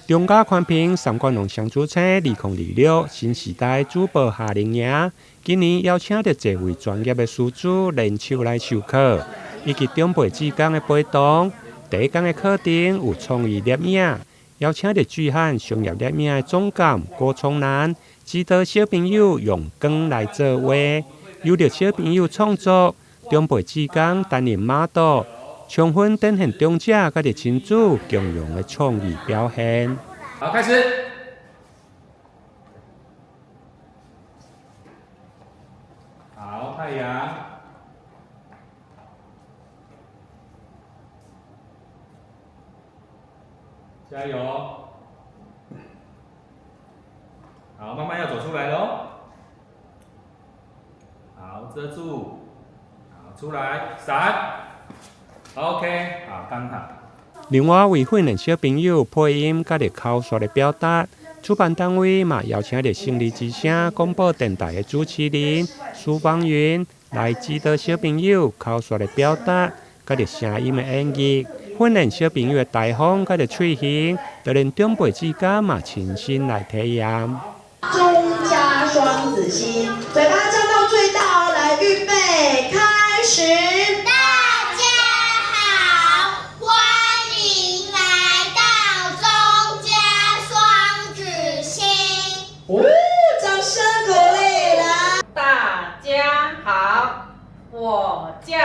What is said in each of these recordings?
中加宽屏三观农相主车2026新时代主播夏玲莹，今年邀请到多位专业的师资联手来授课，以及中辈职工的陪同。第一天的课程有创意摄影，邀请到巨汉商业摄影的总监郭聪南，指导小朋友用光来做画，由着小朋友创作，中辈职工担任马导。充分展现长者甲着亲子共融的创意表现。好，开始。好，太阳。加油。好，慢慢要走出来喽。好，遮住。好，出来，闪。OK， 好，刚好。另外，为训练小朋友配音甲着口说的表达，主办单位嘛邀请着胜利之声广播电台的主持人苏芳云来指导小朋友口说的表达，甲着声音的演绎，训练小朋友的台风甲着喙型，就连长辈之间嘛亲身来体验。中加双子星，嘴巴张到最大哦，来，预备，开始。哦，掌声鼓励啦！大家好，我叫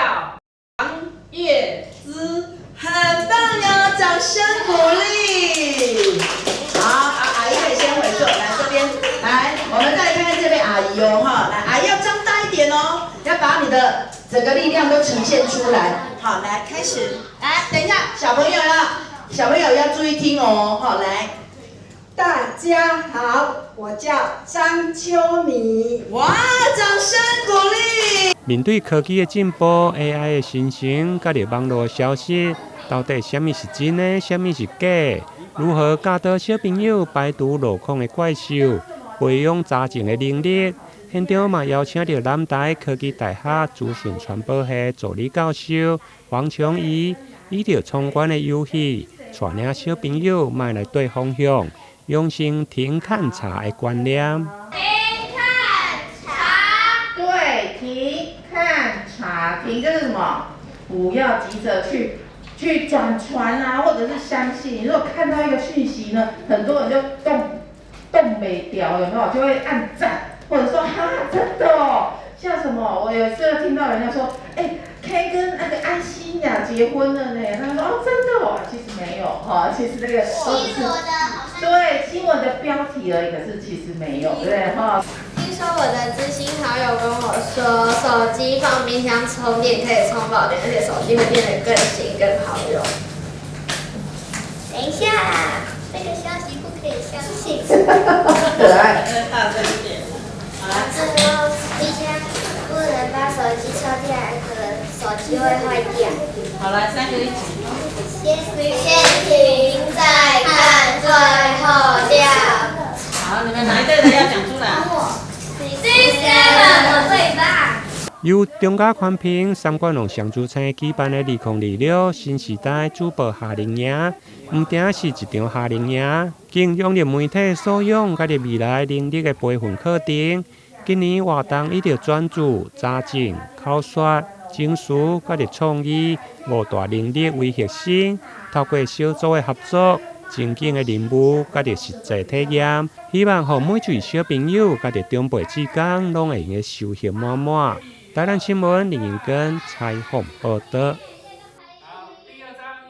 王月姿，很棒哟，掌声鼓励。好，阿姨可以先回座，来这边，来，我们再看看这位阿姨哦，哈，来，阿姨要张大一点哦，要把你的整个力量都呈现出来。好，来，开始，来，等一下，小朋友要注意听哦，好，来。大家好，我叫张秋妮。哇，掌声鼓励！面对科技的进步 ，AI 的形成，甲着网络的消息，到底什么是真的，什么是假？如何教导小朋友排除路况的怪兽，培养查证的能力？现场嘛邀请到南台科技大学资讯传播系助理教授黄琼怡，以着闯关的游戏，带领小朋友迈来对方向。用心听看查的观念。听看查。对，听看查，听就是什么？不要急着去转传啊，或者是相信。如果看到一个讯息呢，很多人就动没掉，有没有？就会按赞，或者说哈，真的哦。像什么？我有一次听到人家说，K 跟那个安心雅结婚了呢。他说哦，真的哦，其实没有哈，其实那个都只是对新闻的标题而已，可是其实没有，对不对哈？听说我的知心好友跟我说，手机放冰箱充电可以充饱电，而且手机会变得更新更好用。等一下，这个消息不可以相信。可爱。大声一点。好了。之后冰箱不能把手机插进来，可能手机会坏掉。好了，3个一起。先停再看，最后掉。好，你们哪一队的要讲出来？第三个最大。由中加宽屏三观农相主车举办的2026新时代主播夏玲莹，唔仅是一场夏玲莹，更用着媒体素养甲着未来能力的培训课程。今年活动伊着专注查证、口说、证书甲着创意5大能力为核心，透过小组的合作、情景的任务甲着实际体验，希望让每一位小朋友甲着长辈之间拢会用收获满满。台南新闻林英根采访报道。